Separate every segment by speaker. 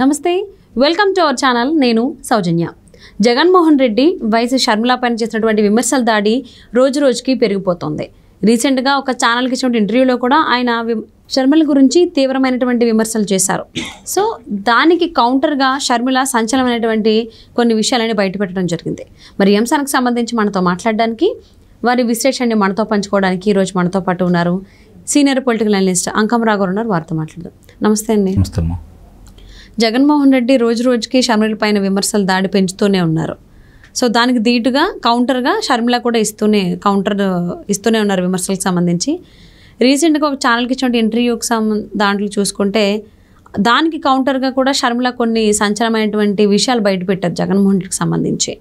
Speaker 1: నమస్తే, welcome to our channel. నేను సౌజన్య. Jaganmohan Reddy YS Sharmila పైన చేసినటువంటి విమర్శల దాడి రోజు రోజుకి పెరిగిపోతుంది. రీసెంట్గా ఒక ఛానల్కి ఇచ్చిన ఇంటర్వ్యూలో కూడా ఆయన షర్మిల గురించి తీవ్రమైనటువంటి విమర్శలు చేశారు. సో దానికి కౌంటర్గా షర్మిల సంచలనమైనటువంటి కొన్ని విషయాలని బయటపెట్టడం జరిగింది. మరి ఈ అంశానికి సంబంధించి మనతో మాట్లాడడానికి, వారి విశ్లేషణని మనతో పంచుకోవడానికి ఈరోజు మనతో పాటు ఉన్నారు సీనియర్ పొలిటికల్ అనలిస్ట్ అంకమరావు గారు ఉన్నారు. వారితో మాట్లాడదాం. నమస్తే అండి.
Speaker 2: నమస్తే.
Speaker 1: జగన్మోహన్ రెడ్డి రోజు రోజుకి షర్మిల పైన విమర్శలు దాడి పెంచుతూనే ఉన్నారు. సో దానికి ధీటుగా కౌంటర్గా షర్మిల కూడా ఇస్తూనే ఉన్నారు విమర్శలకు సంబంధించి. రీసెంట్గా ఒక ఛానల్కి ఇచ్చిన ఇంటర్వ్యూకి దాంట్లో చూసుకుంటే దానికి కౌంటర్గా కూడా షర్మిల కొన్ని సంచలనమైనటువంటి విషయాలు బయటపెట్టారు జగన్మోహన్ రెడ్డికి సంబంధించి.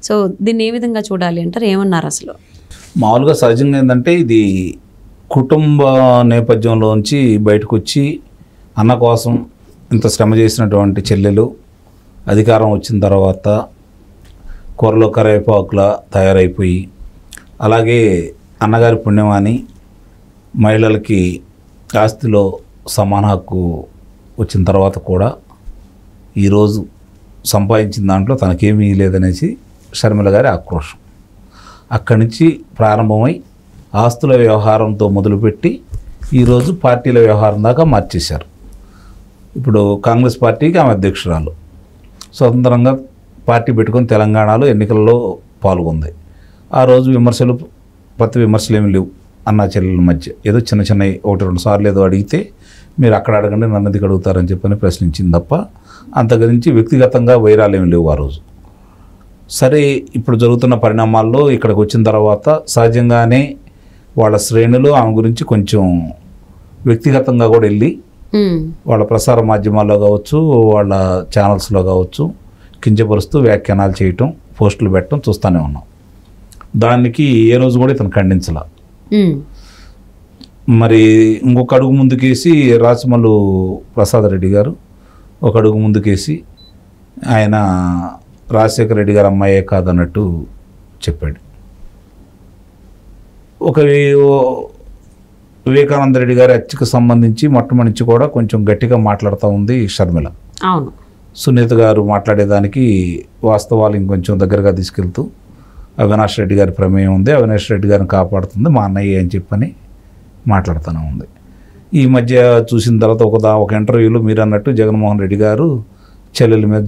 Speaker 1: సో దీన్ని ఏ విధంగా చూడాలి అంటారు? ఏమన్నారు అసలు?
Speaker 2: మామూలుగా సహజంగా ఏంటంటే ఇది కుటుంబ నేపథ్యంలోంచి బయటకు వచ్చి అన్న కోసం ఇంత శ్రమ చేసినటువంటి చెల్లెలు అధికారం వచ్చిన తర్వాత కూరలో కరివేపాకులా తయారైపోయి, అలాగే అన్నగారి పుణ్యమాని మహిళలకి ఆస్తిలో సమాన హక్కు వచ్చిన తర్వాత కూడా ఈరోజు సంపాదించిన దాంట్లో తనకేమీ లేదనేసి షర్మిల గారి ఆక్రోషం అక్కడి నుంచి ప్రారంభమై ఆస్తుల వ్యవహారంతో మొదలుపెట్టి ఈరోజు పార్టీల వ్యవహారం దాకా మార్చేశారు. ఇప్పుడు కాంగ్రెస్ పార్టీకి ఆమె అధ్యక్షురాలు, స్వతంత్రంగా పార్టీ పెట్టుకొని తెలంగాణలో ఎన్నికల్లో పాల్గొంది. ఆ రోజు ప్రతి విమర్శలు ఏమి లేవు అన్న చెల్లెల మధ్య. ఏదో చిన్న చిన్న 1-2 సార్లు ఏదో అడిగితే మీరు అక్కడ అడగండి నన్ను ఎందుకు అడుగుతారని చెప్పని ప్రశ్నించింది తప్ప అంతకుమించి వ్యక్తిగతంగా వైరాలు ఏమి లేవు ఆ రోజు. సరే, ఇప్పుడు జరుగుతున్న పరిణామాల్లో ఇక్కడికి వచ్చిన తర్వాత సహజంగానే వాళ్ళ శ్రేణులు ఆమె గురించి కొంచెం వ్యక్తిగతంగా కూడా వెళ్ళి వాళ్ళ ప్రసార మాధ్యమాల్లో కావచ్చు, వాళ్ళ ఛానల్స్లో కావచ్చు కించపరుస్తూ వ్యాఖ్యానాలు చేయటం, పోస్టులు పెట్టడం చూస్తూనే ఉన్నాం. దానికి ఏ రోజు కూడా ఇతను ఖండించలా. మరి ఇంకొక అడుగు ముందుకేసి రాచమల్లు ప్రసాద్ రెడ్డి గారు ఒక అడుగు ముందుకేసి ఆయన రాజశేఖర రెడ్డి గారు అమ్మాయే కాదన్నట్టు చెప్పాడు. ఒక వివేకానంద రెడ్డి గారి హత్యకు సంబంధించి మొట్టమొదటి కూడా కొంచెం గట్టిగా మాట్లాడుతూ ఉంది షర్మిల.
Speaker 1: అవును,
Speaker 2: సునీత గారు మాట్లాడేదానికి వాస్తవాలు ఇంకొంచెం దగ్గరగా తీసుకెళ్తూ అవినాష్ రెడ్డి గారి ప్రమేయం ఉంది, అవినాష్ రెడ్డి గారిని కాపాడుతుంది మా అన్నయ్య అని చెప్పని మాట్లాడుతూనే ఉంది. ఈ మధ్య చూసిన తర్వాత ఒక ఇంటర్వ్యూలో మీరు అన్నట్టు జగన్మోహన్ రెడ్డి గారు చెల్లెల మీద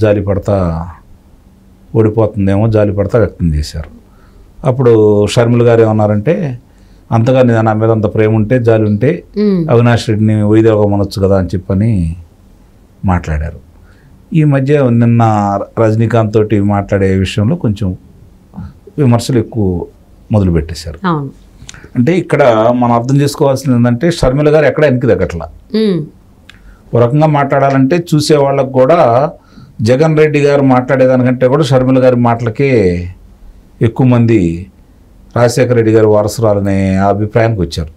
Speaker 2: ఓడిపోతుందేమో జాలిపడతా వ్యక్తం చేశారు. అప్పుడు షర్మిల గారు ఏమన్నారంటే, అంతగా నా మీద అంత ప్రేమ ఉంటే జాలి ఉంటే అవినాష్ రెడ్డిని వైదొలగమనొచ్చు కదా అని చెప్పని మాట్లాడారు. ఈ మధ్య నిన్న రజనీకాంత్ తోటి మాట్లాడే విషయంలో కొంచెం విమర్శలు ఎక్కువ మొదలుపెట్టేశారు. అంటే ఇక్కడ మనం అర్థం చేసుకోవాల్సింది ఏంటంటే షర్మిల గారు ఎక్కడ వెనక్కి తగ్గట్లా. ఒక రకంగా మాట్లాడాలంటే చూసే వాళ్ళకు కూడా జగన్ రెడ్డి గారు మాట్లాడేదానికంటే కూడా షర్మిల గారి మాటలకే ఎక్కువ మంది రాజశేఖర రెడ్డి గారు వారసురాలనే అభిప్రాయానికి వచ్చారు.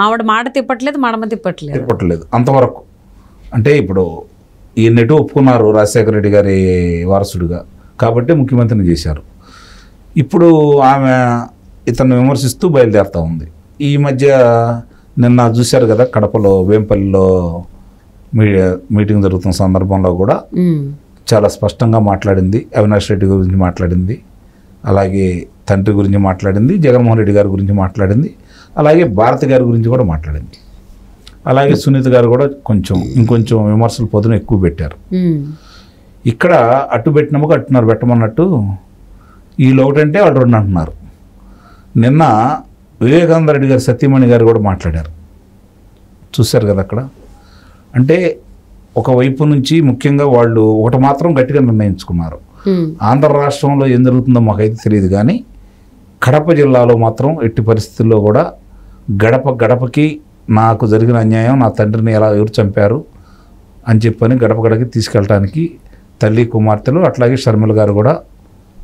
Speaker 1: ఆవిడ మాట తిప్పట్లేదు
Speaker 2: అంతవరకు. అంటే ఇప్పుడు ఈయనెటు ఒప్పుకున్నారు రాజశేఖర రెడ్డి గారి వారసుడిగా కాబట్టి ముఖ్యమంత్రిని చేశారు. ఇప్పుడు ఆమె ఇతన్ని విమర్శిస్తూ బయలుదేరుతూ ఉంది. ఈ మధ్య నిన్న చూశారు కదా, కడపలో వేంపల్లిలో మీటింగ్ జరుగుతున్న సందర్భంలో కూడా చాలా స్పష్టంగా మాట్లాడింది. అవినాష్ రెడ్డి గురించి మాట్లాడింది, అలాగే తండ్రి గురించి మాట్లాడింది, జగన్మోహన్ రెడ్డి గారి గురించి మాట్లాడింది, అలాగే భారతి గారి గురించి కూడా మాట్లాడింది. అలాగే సునీత గారు కూడా ఇంకొంచెం విమర్శలు పొద్దున ఎక్కువ పెట్టారు. ఇక్కడ అట్టు పెట్టినముక అట్టున్నారు పెట్టమన్నట్టు వీళ్ళు ఒకటంటే వాళ్ళు 2 అంటున్నారు. నిన్న వివేకానంద రెడ్డి గారు సత్యమణి గారు కూడా మాట్లాడారు, చూశారు కదా అక్కడ. అంటే ఒకవైపు నుంచి ముఖ్యంగా వాళ్ళు ఒకటి మాత్రం గట్టిగా నిర్ణయించుకున్నారు, ఆంధ్ర రాష్ట్రంలో ఏం జరుగుతుందో మాకైతే తెలియదు కానీ కడప జిల్లాలో మాత్రం ఎట్టి పరిస్థితుల్లో కూడా గడపకి నాకు జరిగిన అన్యాయం, నా తండ్రిని ఎవరు చంపారు అని చెప్పని గడపకి తీసుకెళ్ళటానికి తల్లి కుమార్తెలు అట్లాగే షర్మిల గారు కూడా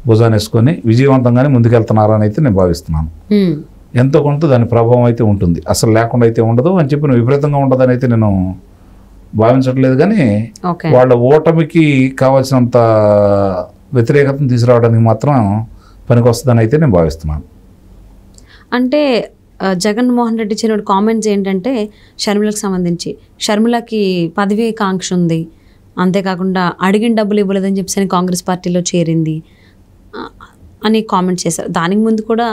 Speaker 2: భుజానేసుకొని విజయవంతంగానే ముందుకెళ్తున్నారని అయితే నేను భావిస్తున్నాను. ఎంతో కొంత దాని ప్రభావం అయితే ఉంటుంది, అసలు లేకుండా అయితే ఉండదు అని చెప్పి విపరీతంగా ఉండదని అయితే నేను భావించట్లేదు. కానీ వాళ్ళ ఓటమికి కావాల్సినంత వ్యతిరేకతను తీసుకురావడానికి మాత్రం పనికొస్తుందని అయితే నేను భావిస్తున్నాను.
Speaker 1: అంటే జగన్మోహన్ రెడ్డి చేసిన కామెంట్స్ ఏంటంటే షర్మిలకు సంబంధించి, షర్మిలకి పదవీ కాంక్ష ఉంది, అంతేకాకుండా అడిగిన డబ్బులు ఇవ్వలేదని చెప్పేసి కాంగ్రెస్ పార్టీలో చేరింది అని కామెంట్ చేశారు. దానికి ముందు కూడా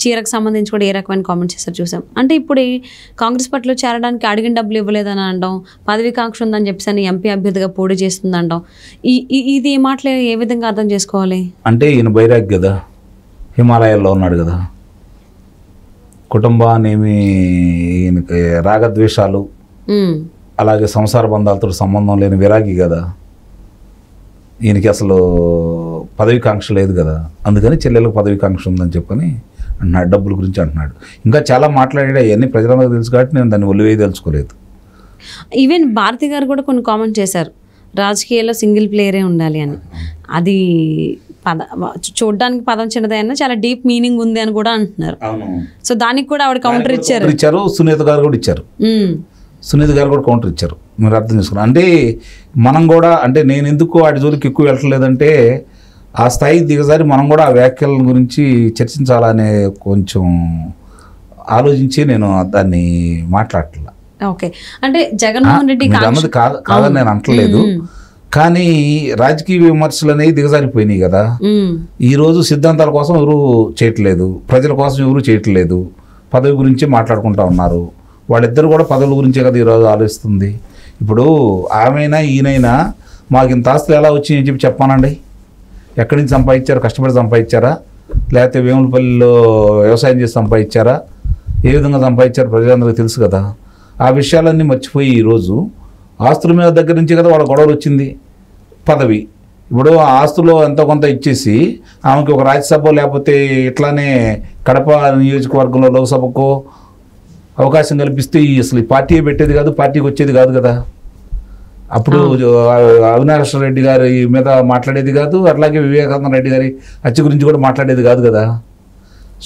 Speaker 1: చీరకు సంబంధించి కూడా ఏ రకమైన కామెంట్ చేశారు చూసాం. అంటే ఇప్పుడు ఈ కాంగ్రెస్ పార్టీలో చేరడానికి అడిగిన డబ్బులు ఇవ్వలేదని అనడం, పదవికాంక్ష ఉందని చెప్పేసి ఎంపీ అభ్యర్థిగా పోటీ చేస్తుంది అనడం, ఇది ఈ మాటలు ఏ విధంగా అర్థం చేసుకోవాలి?
Speaker 2: అంటే ఈయన బైరాగ్ కదా, హిమాలయాల్లో ఉన్నాడు కదా, కుటుంబానేమి ఈయనకి రాగద్వేషాలు అలాగే సంసార బంధాలతో సంబంధం లేని విరాగి కదా, ఈయనకి అసలు పదవికాంక్ష లేదు కదా, అందుకని చెల్లెలకు పదవికాంక్ష ఉందని చెప్పని అంటున్నాడు. డబ్బుల గురించి అంటున్నాడు. ఇంకా చాలా మాట్లాడాడు. అవన్నీ ప్రజలందరికీ తెలుసు కాబట్టి నేను దాన్ని ఒలివేయి తెలుసుకోలేదు.
Speaker 1: ఈవెన్ భారతి గారు కూడా కొన్ని కామెంట్ చేశారు, రాజకీయాల్లో సింగిల్ ప్లేయరే ఉండాలి అని. అది చూడడానికి పదం చిన్నదైనా చాలా డీప్ మీనింగ్ ఉంది అని కూడా అంటున్నారు. సో దానికి కూడా ఆవిడ కౌంటర్ ఇచ్చారు.
Speaker 2: సునీత గారు కూడా ఇచ్చారు. సునీత గారు కూడా కౌంటర్ ఇచ్చారు. మీరు అర్థం చేసుకున్నారు. అంటే మనం కూడా, అంటే నేను ఎందుకు వాటి జోలికి ఎక్కువ వెళ్ళట్లేదంటే ఆ స్థాయి దిగజారి మనం కూడా ఆ వ్యాఖ్యల గురించి చర్చించాలనే కొంచెం ఆలోచించి నేను దాన్ని మాట్లాడట్లా.
Speaker 1: ఓకే, అంటే జగన్మోహన్ రెడ్డి
Speaker 2: అన్నది కాదని నేను అంటలేదు, కానీ రాజకీయ విమర్శలు అనేవి దిగజారిపోయినాయి కదా. ఈరోజు సిద్ధాంతాల కోసం ఎవరు చేయట్లేదు, ప్రజల కోసం ఎవరు చేయట్లేదు, పదవి గురించి మాట్లాడుకుంటా ఉన్నారు. వాళ్ళిద్దరు కూడా పదవుల గురించే కదా ఈరోజు ఆలోచిస్తుంది. ఇప్పుడు ఆమెనా ఈయనైనా మాకు ఇంత ఆస్తులు ఎలా వచ్చినాయని చెప్పి చెప్పానండి. ఎక్కడి నుంచి సంపాదించారు? కష్టపడి సంపాదించారా, లేకపోతే వేములపల్లిలో వ్యవసాయం చేసి సంపాదించారా, ఏ విధంగా సంపాదించారు ప్రజలందరికీ తెలుసు కదా. ఆ విషయాలన్నీ మర్చిపోయి ఈరోజు ఆస్తుల మీద దగ్గర నుంచి కదా వాళ్ళ గొడవలు వచ్చింది. పదవి ఇప్పుడు ఆ ఆస్తులో ఎంతో కొంత ఇచ్చేసి ఆమెకి ఒక రాజ్యసభ లేకపోతే ఇట్లానే కడప నియోజకవర్గంలో లోక్సభకు అవకాశం కల్పిస్తే అసలు ఈ పార్టీ పెట్టేది కాదు, పార్టీకి వచ్చేది కాదు కదా. అప్పుడు అవినాష్ రెడ్డి గారి మీద మాట్లాడేది కాదు, అట్లాగే వివేకానంద రెడ్డి గారి హత్య గురించి కూడా మాట్లాడేది కాదు కదా.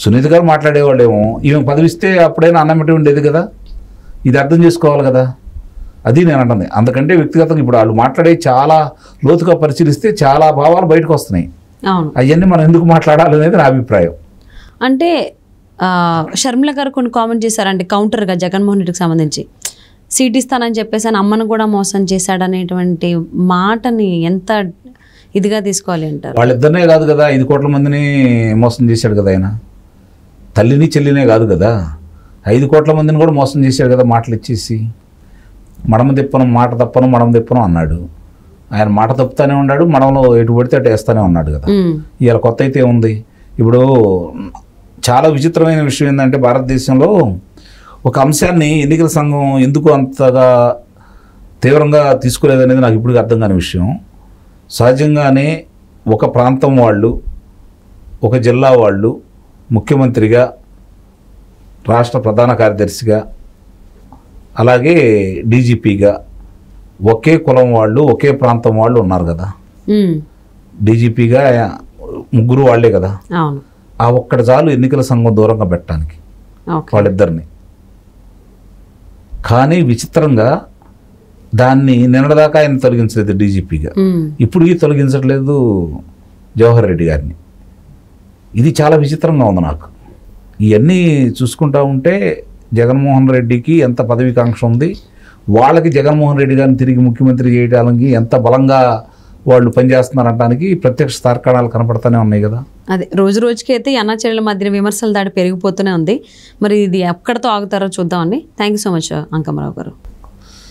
Speaker 2: సునీత గారు మాట్లాడేవాళ్ళేమో, ఈమె పదవిస్తే అప్పుడైనా అన్నమిటి ఉండేది కదా. ఇది అర్థం చేసుకోవాలి కదా, అది నేను అంటుంది. అందుకంటే వ్యక్తిగతంగా ఇప్పుడు వాళ్ళు మాట్లాడే చాలా లోతుగా పరిశీలిస్తే చాలా భావాలు బయటకు వస్తున్నాయి. అవన్నీ మనం ఎందుకు మాట్లాడాలి అనేది నా అభిప్రాయం.
Speaker 1: అంటే షర్మిల గారు కొన్ని కామెంట్ చేశారంటే కౌంటర్గా జగన్మోహన్ రెడ్డికి సంబంధించి సీట్ ఇస్తానని చెప్పేసి అమ్మను కూడా మోసం చేశాడనేటువంటి మాటని ఎంత ఇదిగా తీసుకోవాలి అంటారు?
Speaker 2: వాళ్ళిద్దరినే కాదు కదా, 5 కోట్ల మందిని మోసం చేశాడు కదా ఆయన. తల్లిని చెల్లినే కాదు కదా, 5 కోట్ల మందిని కూడా మోసం చేశాడు కదా మాటలు ఇచ్చేసి. మడమ తిప్పను మాట తప్పను మడమ తిప్పను అన్నాడు. ఆయన మాట తప్పుతానే ఉన్నాడు, మడమలో ఎటు పడితే అటు వేస్తూనే ఉన్నాడు కదా. ఇవాళ కొత్త అయితే ఉంది. ఇప్పుడు చాలా విచిత్రమైన విషయం ఏంటంటే భారతదేశంలో ఒక అంశాన్ని ఎన్నికల సంఘం ఎందుకు అంతగా తీవ్రంగా తీసుకోలేదనేది నాకు ఇప్పుడు అర్థం కాని విషయం. సహజంగానే ఒక ప్రాంతం వాళ్ళు, ఒక జిల్లా వాళ్ళు ముఖ్యమంత్రిగా, రాష్ట్ర ప్రధాన కార్యదర్శిగా, అలాగే డీజీపీగా ఒకే కులం వాళ్ళు, ఒకే ప్రాంతం వాళ్ళు ఉన్నారు కదా. డీజీపీగా 3 వాళ్ళే కదా. ఆ ఒక్కటి చాలు ఎన్నికల సంఘం దూరంగా పెట్టడానికి వాళ్ళిద్దరిని. కానీ విచిత్రంగా దాన్ని నిన్నటిదాకా ఆయన తొలగించలేదు డీజీపీగా, ఇప్పటికీ తొలగించట్లేదు జవహర్ రెడ్డి గారిని. ఇది చాలా విచిత్రంగా ఉంది నాకు. ఇవన్నీ చూసుకుంటా ఉంటే జగన్మోహన్ రెడ్డికి ఎంత పదవికాంక్ష ఉంది, వాళ్ళకి జగన్మోహన్ రెడ్డి గారిని తిరిగి ముఖ్యమంత్రి చేయడానికి ఎంత బలంగా వాళ్ళు పనిచేస్తున్నారనడానికి ప్రత్యక్ష తార్కాణాలు కనపడుతూనే ఉన్నాయి కదా.
Speaker 1: అదే రోజు రోజుకి అయితే అన్నాచర్యల మధ్య విమర్శల దాడి పెరిగిపోతూనే ఉంది. మరి ఇది ఎక్కడితో ఆగుతారో చూద్దామండి. Thank you so much Ankamma Rao గారు.